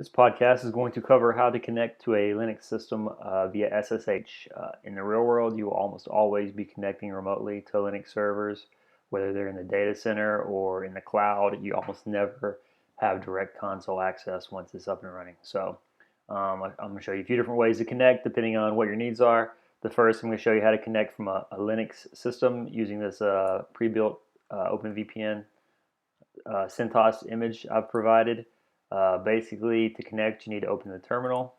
This podcast is going to cover how to connect to a Linux system via SSH. In the real world, you will almost always be connecting remotely to Linux servers, whether they're in the data center or in the cloud. You almost never have direct console access once it's up and running. So I'm going to show you a few different ways to connect depending on what your needs are. The first, I'm going to show you how to connect from a Linux system using this pre-built OpenVPN CentOS image I've provided. Basically, to connect, you need to open the terminal,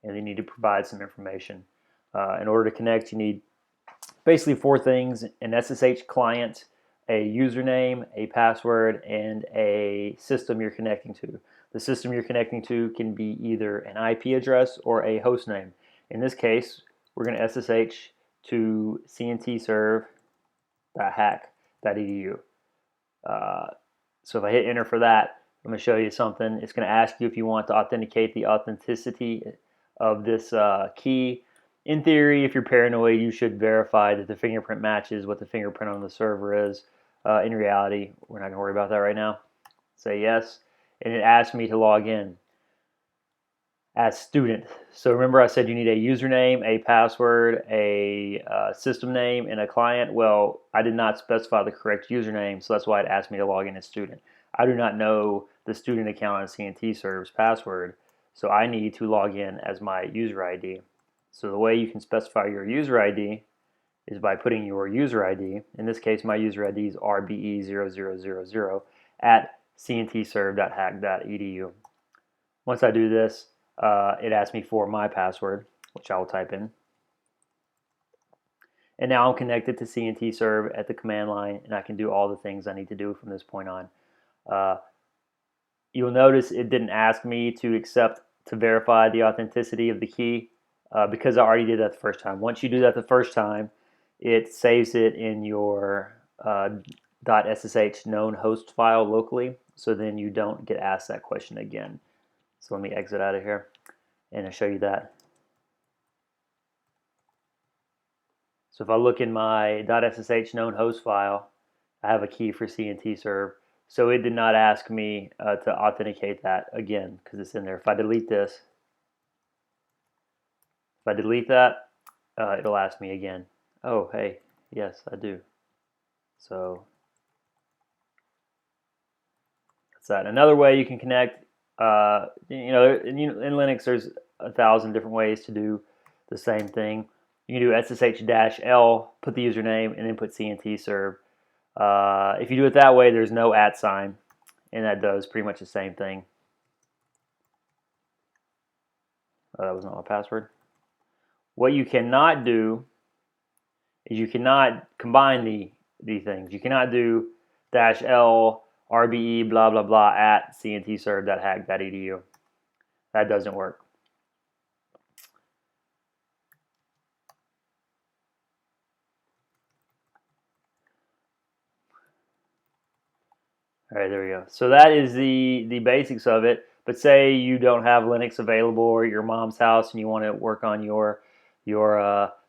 and you need to provide some information. In order to connect, you need basically four things: an SSH client, a username, a password, and a system you're connecting to. The system you're connecting to can be either an IP address or a host name. In this case, we're going to SSH to centserve.hack.edu. So if I hit enter for that, I'm going to show you something. It's going to ask you if you want to authenticate the authenticity of this key. In theory, if you're paranoid, you should verify that the fingerprint matches what the fingerprint on the server is. In reality, we're not going to worry about that right now. Say yes, and it asks me to log in as student. So remember I said you need a username, a password, a system name, and a client. Well, I did not specify the correct username, so that's why it asked me to log in as student. I do not know the student account on CNTServe's password, so I need to log in as my user ID. So the way you can specify your user ID is by putting your user ID. In this case, my user ID is RBE0000 at cntserve.hack.edu. Once I do this, it asks me for my password, which I will type in. And now I'm connected to CNTServe at the command line, and I can do all the things I need to do from this point on. You'll notice it didn't ask me to verify the authenticity of the key because I already did that the first time. Once you do that the first time, it saves it in your .ssh known host file locally, so then you don't get asked that question again. So let me exit out of here and I'll show you that. So if I look in my .ssh known host file, I have a key for CNTServe. So it did not ask me to authenticate that again because it's in there. If I delete this, it'll ask me again. Oh, hey, yes, I do. So that's that. Another way you can connect, in Linux, there's 1,000 different ways to do the same thing. You can do SSH-L, put the username, and then put CNTServe. If you do it that way, there's no @ sign, and that does pretty much the same thing. That was not my password. What you cannot do is you cannot combine the things. You cannot do -L RBE blah blah blah at cntserve.hack.edu. That doesn't work. All right, there we go. So that is the basics of it. But say you don't have Linux available, or your mom's house, and you want to work on your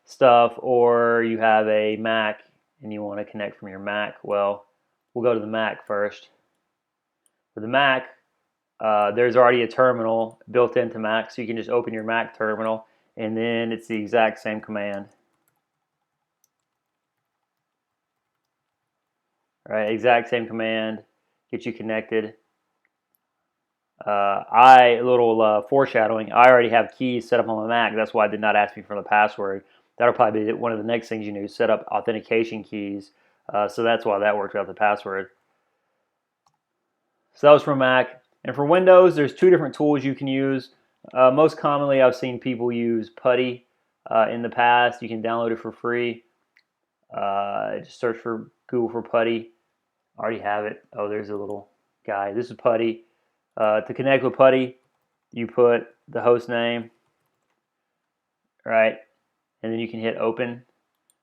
stuff, or you have a Mac and you want to connect from your Mac. Well, we'll go to the Mac first. For the Mac, there's already a terminal built into Mac, so you can just open your Mac terminal, and then it's the exact same command. All right, exact same command. Get you connected. A little foreshadowing, I already have keys set up on my Mac. That's why it did not ask me for the password. That'll probably be one of the next things you do, set up authentication keys. So that's why that worked without the password. So that was for Mac. And for Windows, there's two different tools you can use. Most commonly, I've seen people use Putty in the past. You can download it for free. Just search for Google for Putty. I already have it. Oh, there's a little guy. This is Putty. To connect with Putty, you put the host name, right? And then you can hit open.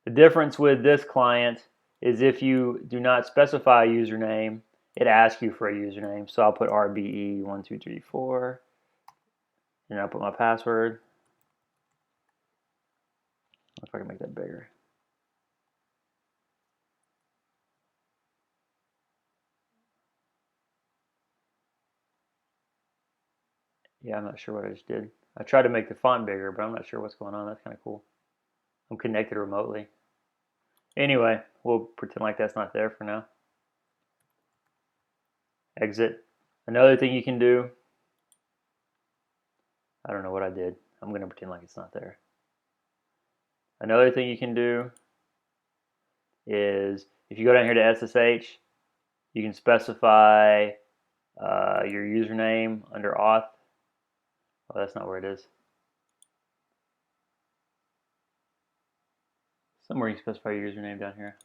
The difference with this client is if you do not specify a username, it asks you for a username. So I'll put RBE1234, and I'll put my password. If I can make that bigger. Yeah, I'm not sure what I just did. I tried to make the font bigger, but I'm not sure what's going on. That's kind of cool. I'm connected remotely. Anyway, we'll pretend like that's not there for now. Exit. Another thing you can do, I don't know what I did. I'm going to pretend like it's not there. Another thing you can do is if you go down here to SSH, you can specify your username under auth. Oh, that's not where it is. Somewhere you can specify your username down here.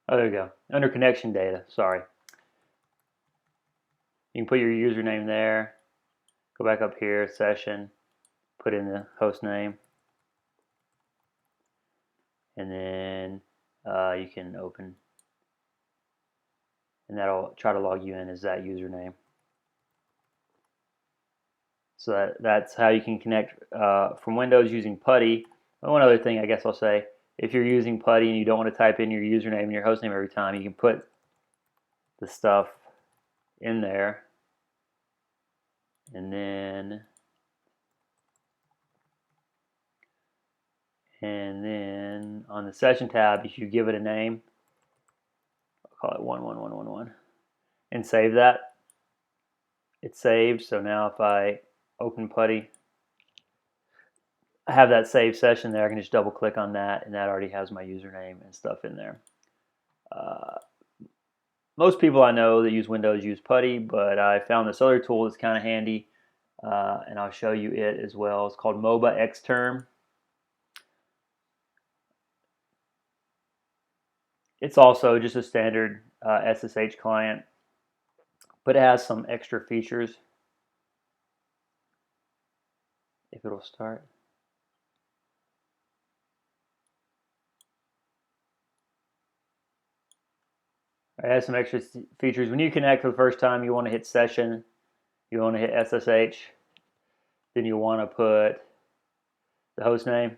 Oh, there you go. Under connection data, sorry. You can put your username there. Go back up here, session, put in the host name. And then you can open, and that'll try to log you in as that username. So that's how you can connect from Windows using Putty. One other thing I guess I'll say, if you're using Putty and you don't want to type in your username and your hostname every time, you can put the stuff in there, and then on the session tab, if you give it a name, I'll call it 11111, and save that. It's saved. So now if I open Putty, I have that saved session there. I can just double click on that, and that already has my username and stuff in there. Most people I know that use Windows use Putty, but I found this other tool that's kind of handy, and I'll show you it as well. It's called MobaXterm. It's also just a standard SSH client, but it has some extra features. If it'll start. It has some extra features. When you connect for the first time, you want to hit session, you want to hit SSH, then you want to put the host name,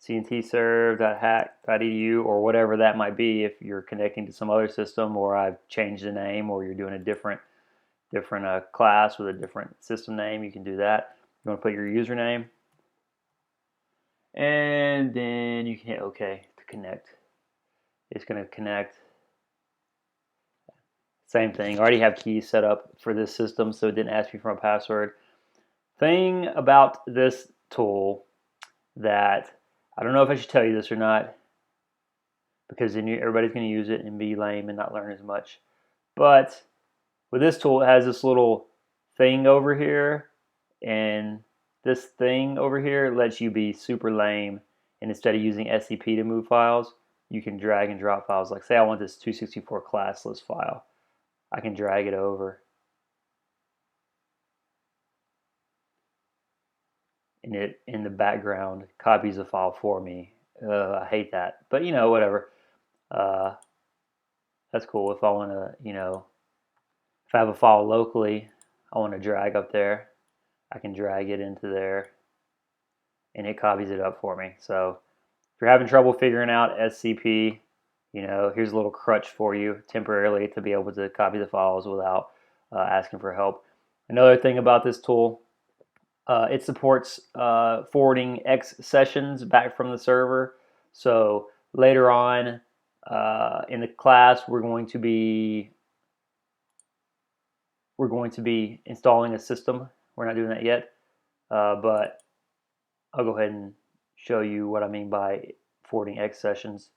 cntserve.hack.edu, or whatever that might be if you're connecting to some other system, or I've changed the name, or you're doing a different class with a different system name. You can do that. You want to put your username, and then you can hit OK to connect. It's going to connect. Same thing. I already have keys set up for this system, so it didn't ask me for my password. Thing about this tool that I don't know if I should tell you this or not, because then everybody's going to use it and be lame and not learn as much. But with this tool, it has this little thing over here, and this thing over here lets you be super lame, and instead of using SCP to move files, you can drag and drop files. Like say I want this 264 classless file. I can drag it over, and it in the background copies the file for me. I hate that, but you know, whatever. That's cool. If I want to, you know, if I have a file locally, I want to drag up there, I can drag it into there, and it copies it up for me. So if you're having trouble figuring out SCP, you know, here's a little crutch for you temporarily to be able to copy the files without asking for help. Another thing about this tool, it supports forwarding X sessions back from the server. So later on in the class, we're going to be installing a system. We're not doing that yet, but I'll go ahead and show you what I mean by forwarding X sessions.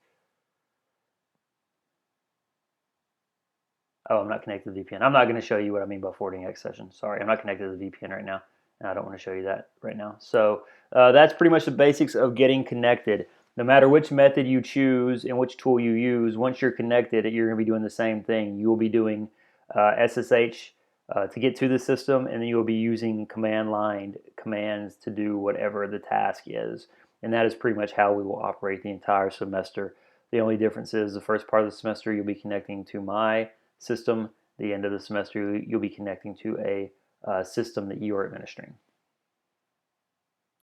Oh, I'm not connected to the VPN. I'm not going to show you what I mean by forwarding X sessions. Sorry, I'm not connected to the VPN right now, and I don't want to show you that right now. So that's pretty much the basics of getting connected. No matter which method you choose and which tool you use, once you're connected, you're going to be doing the same thing. You will be doing SSH to get to the system, and then you will be using command line commands to do whatever the task is. And that is pretty much how we will operate the entire semester. The only difference is the first part of the semester you'll be connecting to my system. The end of the semester you'll be connecting to a system that you are administering.